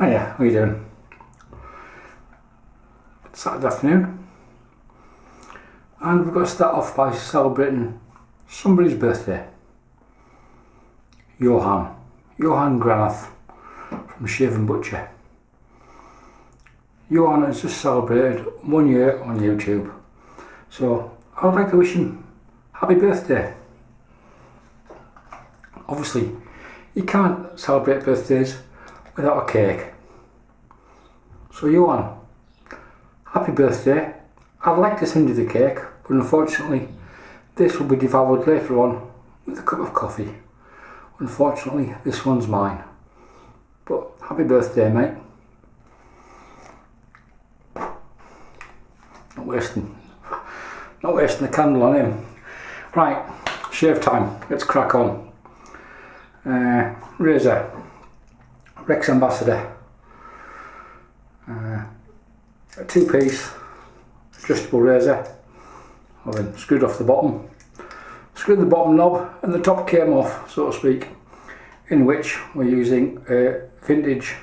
Hiya, how you doing? It's Saturday afternoon and we've got to start off by celebrating somebody's birthday. Johan Granath from Shaven Butcher. Johan has just celebrated 1 year on YouTube, so I would like to wish him happy birthday. Obviously you can't celebrate birthdays without a cake. So Johan, happy birthday. I'd like to send you the cake, but unfortunately this will be devoured later on with a cup of coffee. Unfortunately this one's mine. But happy birthday, mate. Not wasting the candle on him. Right, shave time, let's crack on. Razor, Rex Ambassador, a 2-piece adjustable razor. I've then screwed off the bottom, screwed the bottom knob and the top came off, so to speak, in which we're using a vintage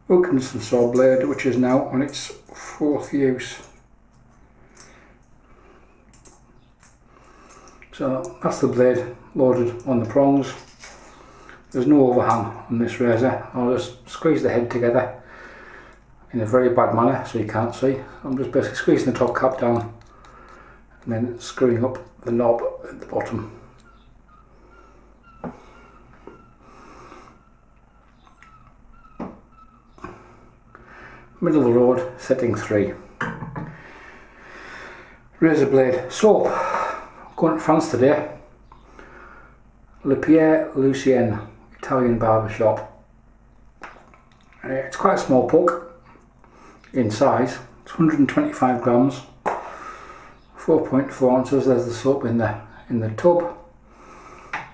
Wilkinson saw blade, which is now on its 4th use. So that's the blade loaded on the prongs. There's no overhang on this razor. I'll just squeeze the head together in a very bad manner so you can't see. I'm just basically squeezing the top cap down and then screwing up the knob at the bottom. Middle of the road, setting 3. Razor blade soap. Going to France today. Pere, Lucien, Italian Barbershop. It's quite a small puck in size. It's 125 grams, 4.4 ounces. There's the soap in the tub. I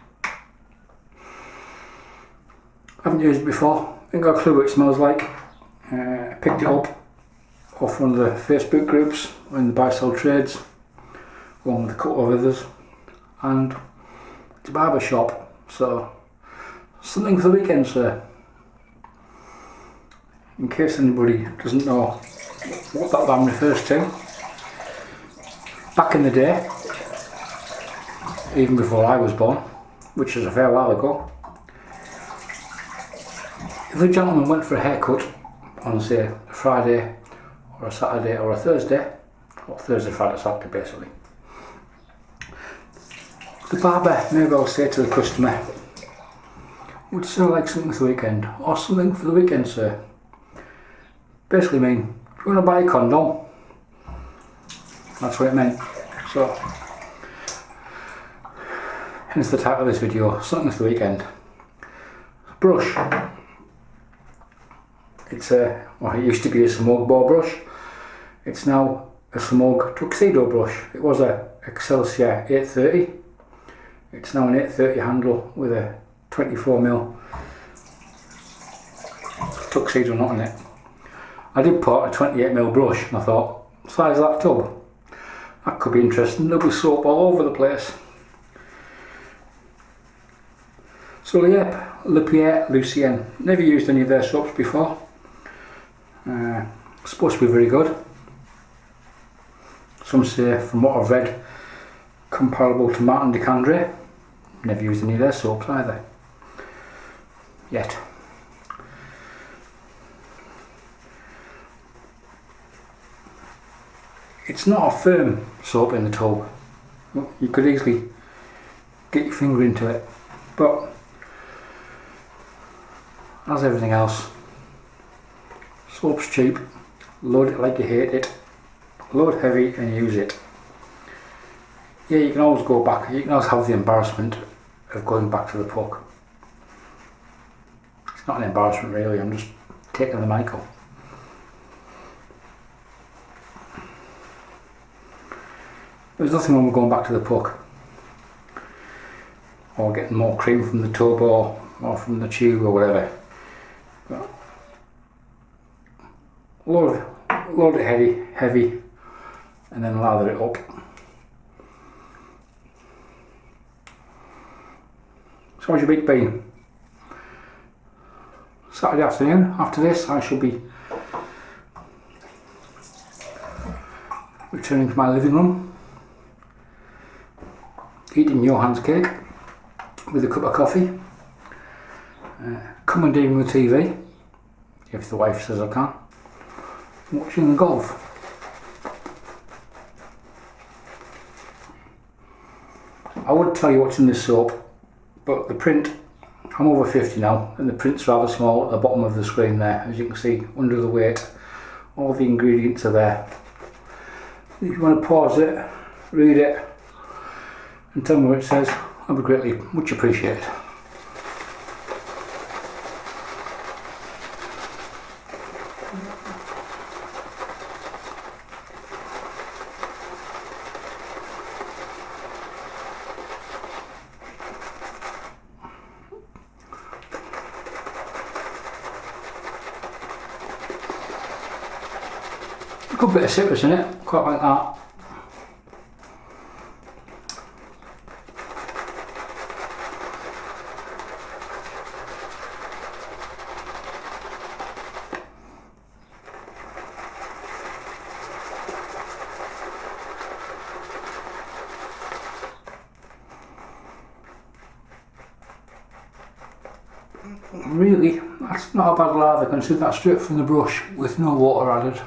haven't used it before. Ain't got a clue what it smells like. I picked it up off one of the Facebook groups in the buy sell trades, along with a couple of others, and it's a barber shop, so something for the weekend, sir. In case anybody doesn't know what that balm refers to, back in the day, even before I was born, which is a fair while ago, if a gentleman went for a haircut on, say, a Friday or a Saturday or a Thursday, or Thursday, Friday, Saturday basically, the barber may well say to the customer, would sir like something for the weekend, or something for the weekend, sir? Basically mean, do you want to buy a condom? That's what it meant. So, hence the title of this video, something for the weekend. Brush. It's it used to be a Semogue ball brush. It's now a Semogue Tuxedo brush. It was a Excelsior 830. It's now an 830 handle with a 24mm Tuxedo knot on it. I did put a 28mm brush and I thought, size of that tub, that could be interesting. There'll be soap all over the place. So yep, Pere, Lucien. Never used any of their soaps before. Supposed to be very good. Some say, from what I've read, comparable to Martin de Candre. Never used any of their soaps either. Yet. It's not a firm soap in the tub. You could easily get your finger into it. But, as everything else, soap's cheap. Load it like you hate it. Load heavy and use it. Yeah, you can always go back. You can always have the embarrassment of going back to the puck. It's not an embarrassment really, I'm just taking the Michael. There's nothing wrong with going back to the puck. Or getting more cream from the tub or from the tube or whatever. But load it heavy and then lather it up. So how's your week been? Saturday afternoon. After this I shall be returning to my living room, eating Johan's cake with a cup of coffee, commentating the TV, if the wife says I can, watching the golf. I would tell you what's in this soap, but the print, I'm over 50 now, and the print's rather small at the bottom of the screen there. As you can see, under the weight, all the ingredients are there. If you want to pause it, read it, and tell me what it says, I'd be greatly much appreciated. A good bit of citrus in it, quite like that. Really, that's not a bad lather, consider that straight from the brush with no water added.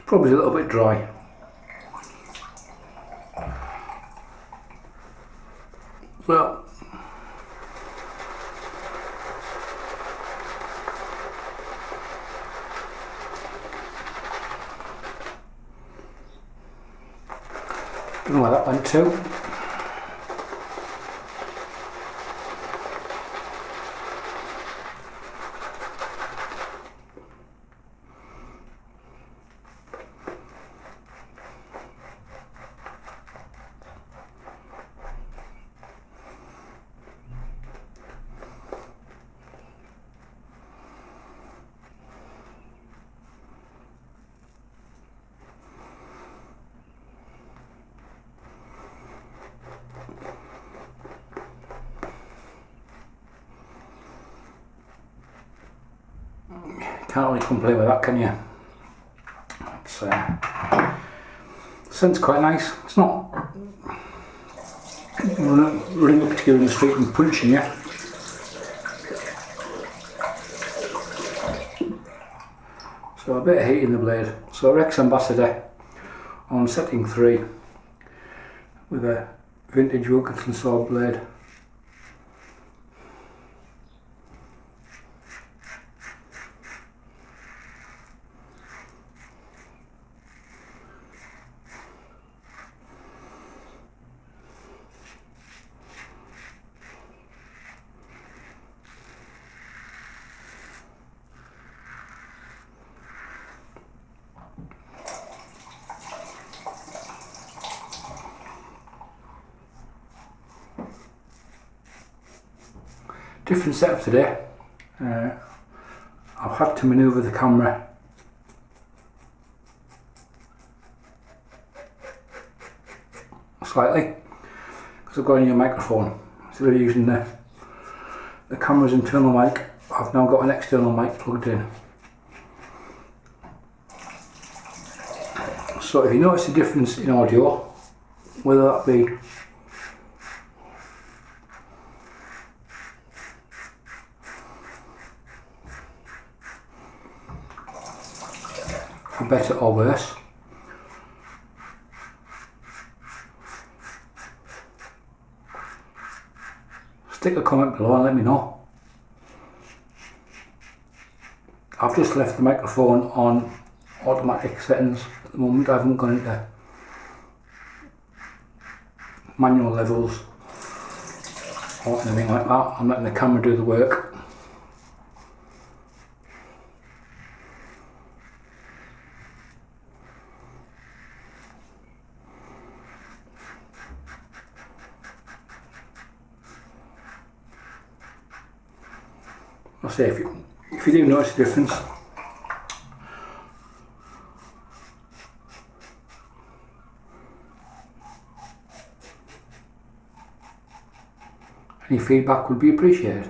Probably a little bit dry. Well, don't know where that went to. Can't really complain with that, can you? It's, the scent's quite nice. It's not running up to you in the street and punching you. So a bit of heat in the blade. So Rex Ambassador on setting 3 with a vintage Wilkinson sword blade. Different setup today. I've had to manoeuvre the camera slightly because I've got a new microphone. Instead of using the camera's internal mic, I've now got an external mic plugged in. So if you notice a difference in audio, whether that be for better or worse, stick a comment below and let me know. I've just left the microphone on automatic settings at the moment. I haven't gone into manual levels or anything like that. I'm letting the camera do the work. I'll say if you do notice a difference, Any feedback would be appreciated.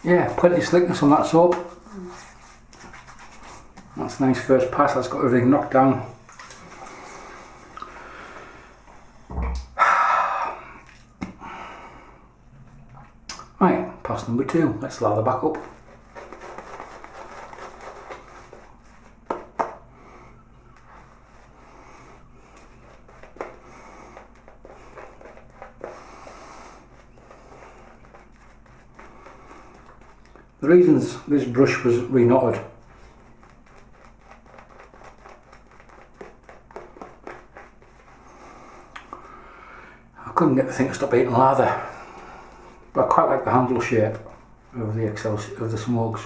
Yeah, plenty of slickness on that soap. That's a nice first pass, that's got everything knocked down. Right, pass number 2, let's lather back up. The reasons this brush was re-knotted I couldn't get the thing to stop eating lather, but I quite like the handle shape of the Excelsior, of the Semogues.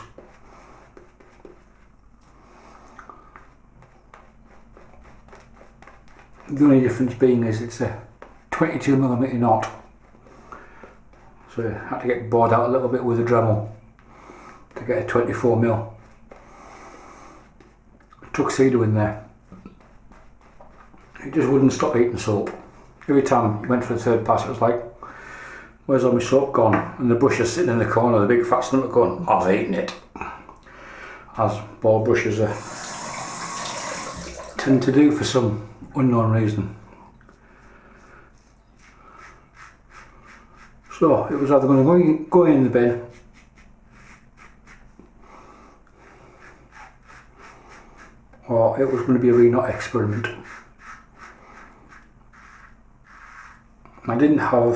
The only difference being is it's a 22mm knot, so I had to get bored out a little bit with the Dremel to get a 24mm Tuxedo in there. It just wouldn't stop eating soap. Every time you went for the third pass, it was like, where's all my soap gone? And the brush is sitting in the corner, the big fat stomach going, I've eaten it. As ball brushes tend to do for some unknown reason. So it was either going to go in the bin or it was going to be a re-knot experiment. I didn't have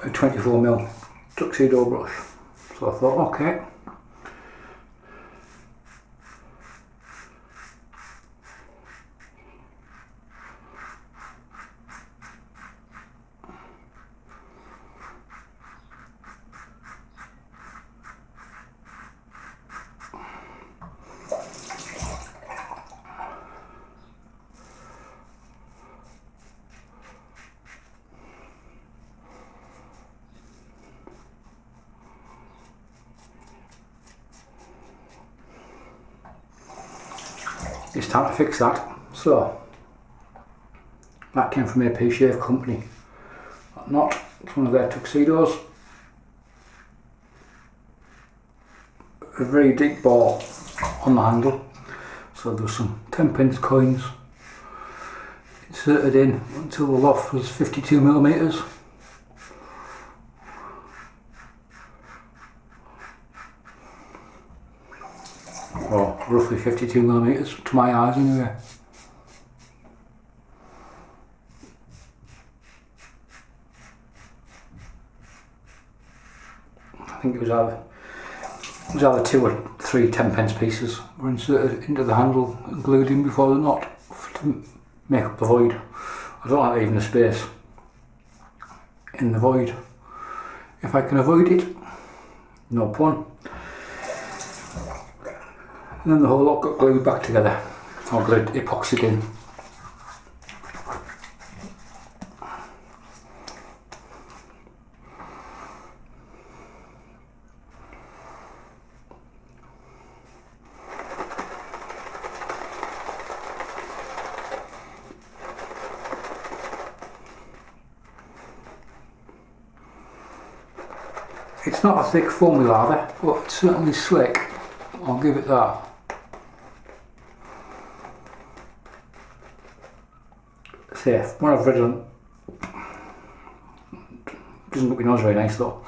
a 24mm Tuxedo brush, so I thought, okay, it's time to fix that. So that came from AP Shave Company. That knot, it's one of their Tuxedos. A very deep ball on the handle, so there was some 10p coins inserted in until the loft was 52mm. Or roughly 52mm to my eyes anyway. I think it was either 2 or 3 10p pieces were inserted into the handle and glued in before the knot to make up the void. I don't like leaving a space in the void if I can avoid it, no pun. And then the whole lot got glued back together, or glued epoxied in. It's not a thick foamy lather, but it's certainly slick, I'll give it that. Safe. What I've read on, doesn't look my nose very nice though.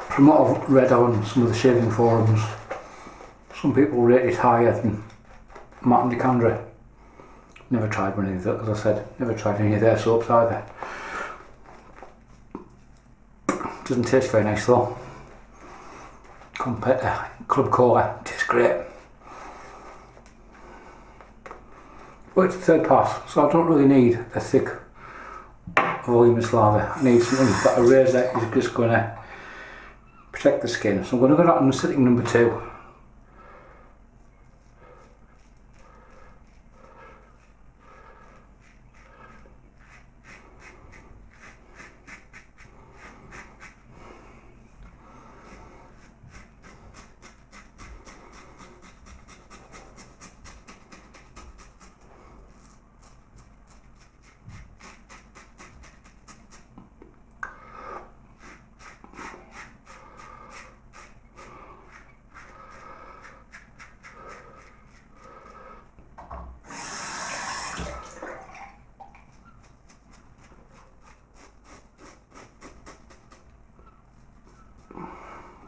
From what I've read on some of the shaving forums, some people rate it higher than Matt and DeCandre. Never tried one of these, as I said, never tried any of their soaps either. Doesn't taste very nice though. Compared to Club Cola, tastes great. But it's the third pass, so I don't really need a thick voluminous lather. I need something that a razor is just going to protect the skin. So I'm going to go out on setting number 2.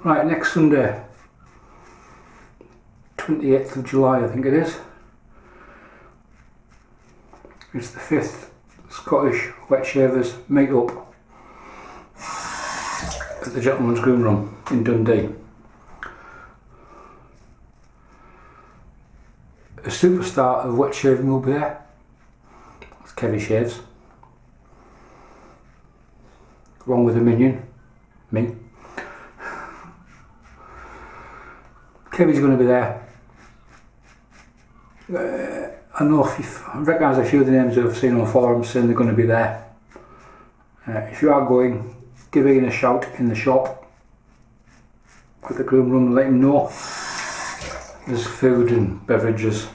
Right, next Sunday, 28th of July I think it is. It's the 5th Scottish Wet Shavers meet up at the Gentleman's Groom Room in Dundee. A superstar of wet shaving will be there. It's Kevy Shaves. Along with a minion, me. Kevy's going to be there. I know I recognise a few of the names I've seen on forums saying they're going to be there. If you are going, give Ian a shout in the shop at the groom room and let him know. There's food and beverages,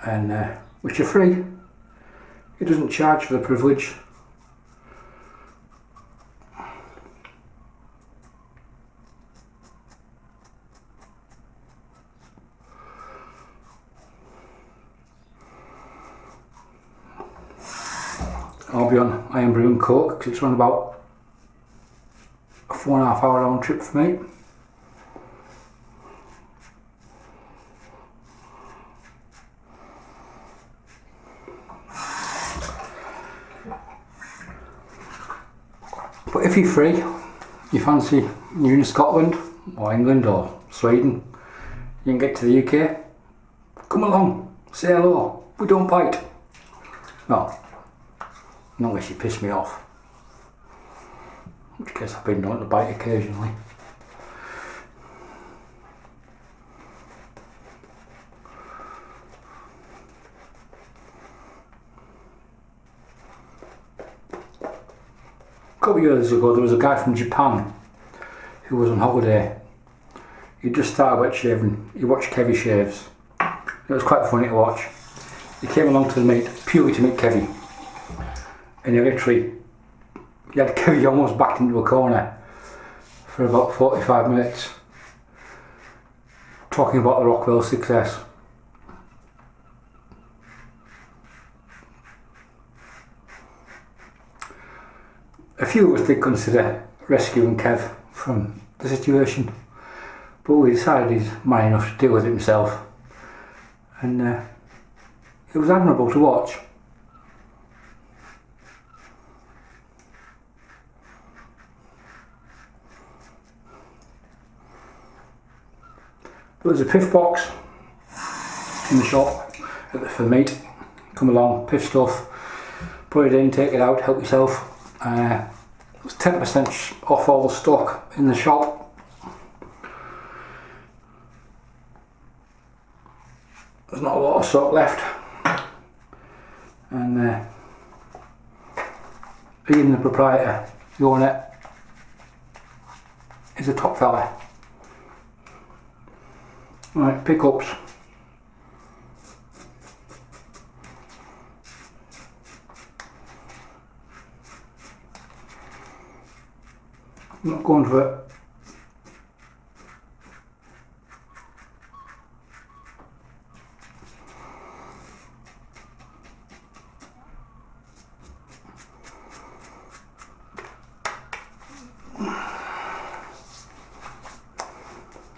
and which are free. He doesn't charge for the privilege. I'll be on Iron Brew and Coke because it's around about a 4.5 hour round trip for me. But if you're free, you fancy you're in Scotland or England or Sweden, you can get to the UK, come along, say hello, we don't bite. No, not unless you piss me off, in which case I've been known to bite occasionally. A couple of years ago there was a guy from Japan who was on holiday. He just started wet shaving. He watched Kevy Shaves. It was quite funny to watch. He came along to the meet purely to meet Kevy, and he had Kevy almost backed into a corner for about 45 minutes talking about the Rockwell success. A few of us did consider rescuing Kev from the situation, but we decided he's man enough to deal with it himself, and it was admirable to watch. There was a piff box in the shop for the meat. Come along, piff stuff, put it in, take it out, help yourself. It was 10% off all the stock in the shop. There's not a lot of stock left, and Ian, the proprietor, the owner, is a top fella. Right, pickups. I'm not going for it.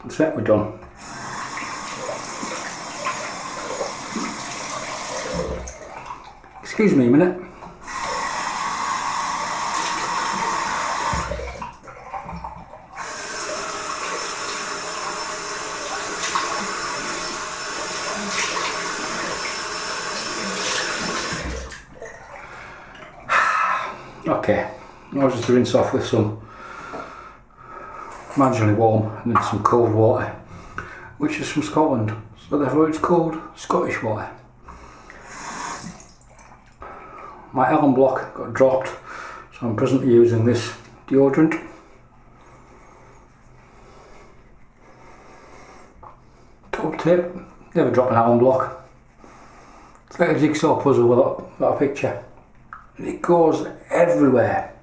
That's it, we're done. Excuse me a minute. Okay, I'll just rinse off with some marginally warm and then some cold water, which is from Scotland, so therefore it's called Scottish water. My Aloe block got dropped, so I'm presently using this deodorant. Top tip, never drop an Aloe block. It's like a jigsaw puzzle without a picture. And it goes everywhere.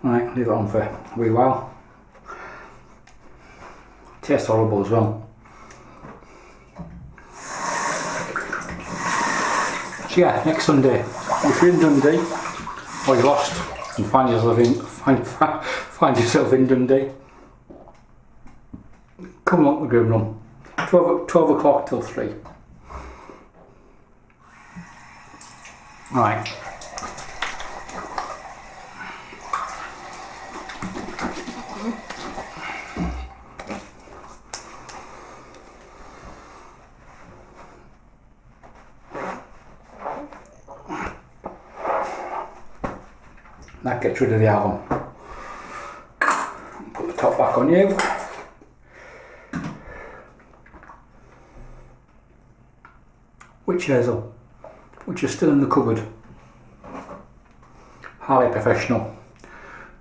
Right, leave it on for a wee while. Tastes horrible as well. So yeah, next Sunday, if you're in Dundee, or you're lost and find yourself in Dundee, come along to the Groom Room. 12 o'clock till 3. Right. That gets rid of the alum. Put the top back on you. Witch Hazel, which is still in the cupboard. Highly professional.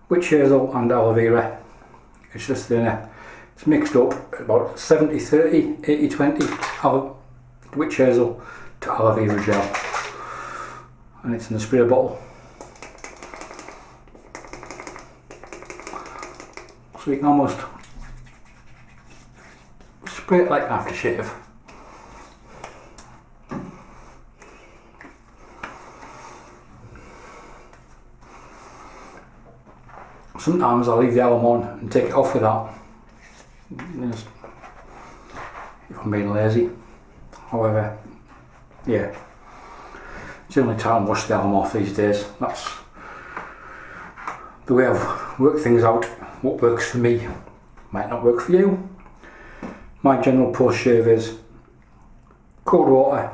Witch Hazel and Aloe Vera. It's just it's mixed up about 70-30, 80-20 Witch Hazel to Aloe Vera gel. And it's in a spray bottle. So you can almost spray it like an aftershave. Sometimes I leave the alum on and take it off with that, just if I'm being lazy. However, yeah, it's the only time I wash the alum off these days. That's the way I've worked things out. What works for me might not work for you. My general post shave is cold water,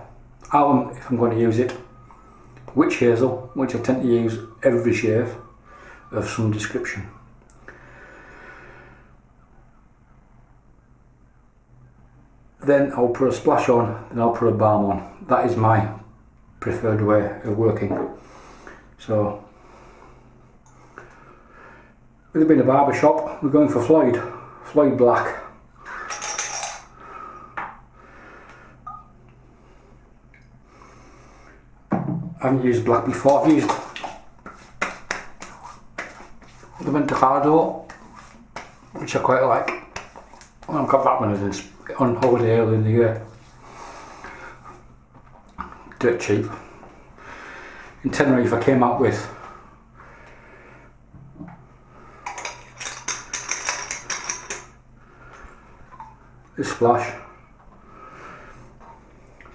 alum if I'm going to use it, witch hazel, which I tend to use every shave of some description. Then I'll put a splash on, then I'll put a balm on. That is my preferred way of working. So with it being a barbershop, we're going for Floid black. I haven't used black before. I've used the Tuxedo, which I quite like. Well, I've got that one on holiday early in the year. Dirt cheap. In Tenerife I came out with this splash,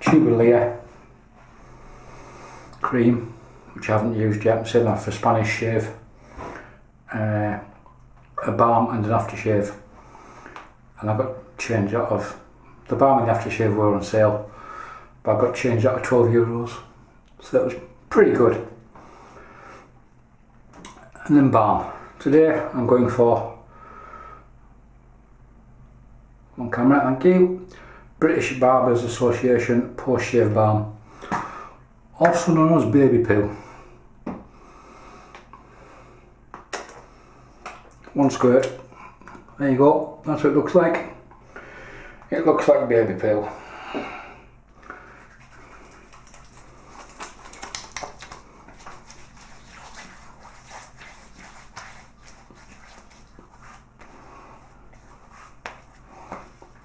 tubular cream, which I haven't used yet. I'm saving that for Spanish shave, a balm and an aftershave. And I got changed out of the balm and the aftershave were on sale, but I got changed out of €12, so that was pretty good. And then balm. Today I'm going for, on camera, thank you, British Barbers Association Post Shave Balm, also known as baby poo. One squirt. There you go, that's what it looks like. It looks like baby poo.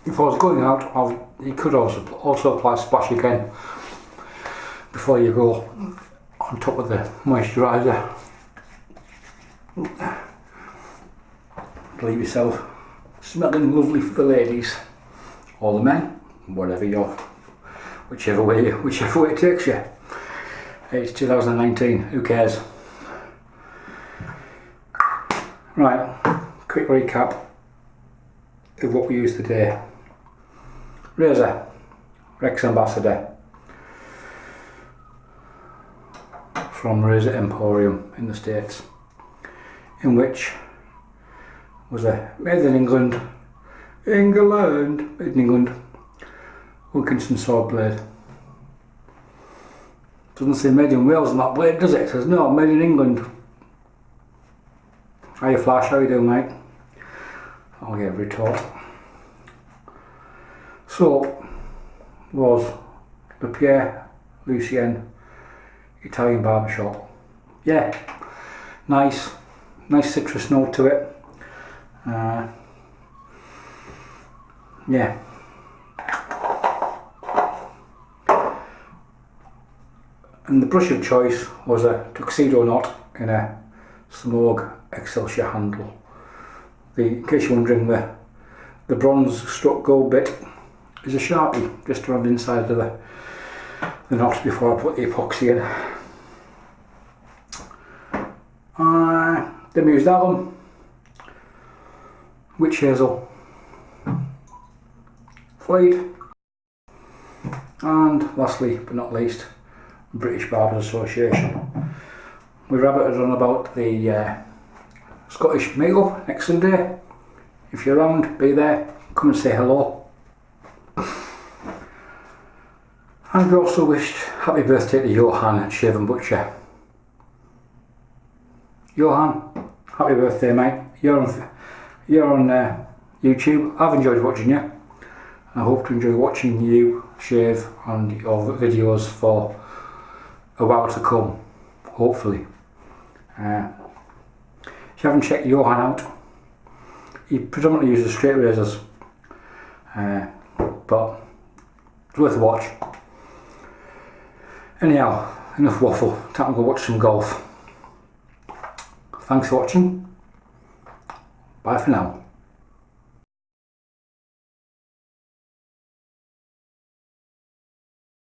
If I was going out, you could also apply a splash again before you go on top of the moisturiser. Leave yourself smelling lovely for the ladies or the men, whichever way it takes you. It's 2019, who cares? Right, quick recap of what we used today. Razor, Rex Ambassador from Razor Emporium in the States, in which was a made in England, Wilkinson sword blade. Doesn't say made in Wales on that blade, does it? It says no, made in England. Hiya Flash, how you doing, mate? I'll get a retort. Soap was the Pere, Lucien Italian Barbershop. Yeah, nice, nice citrus note to it. Yeah. And the brush of choice was a Tuxedo knot in a Semogue Excelsior handle. In case you're wondering, the bronze struck gold bit is a Sharpie, just around the inside of the knot before I put the epoxy in. Then we used Alum, Witch Hazel, Floid, and lastly but not least, British Barbers Association. We rabbited on about the Scottish meetup next Sunday. If you're around, be there, come and say hello. And we also wished happy birthday to Johan at Shave and Butcher. Johan, happy birthday mate. You're on YouTube. I've enjoyed watching you. I hope to enjoy watching you shave and your videos for a while to come, hopefully. If you haven't checked Johan out, he predominantly uses straight razors, but it's worth a watch. Anyhow, enough waffle, time to go watch some golf. Thanks for watching, bye for now.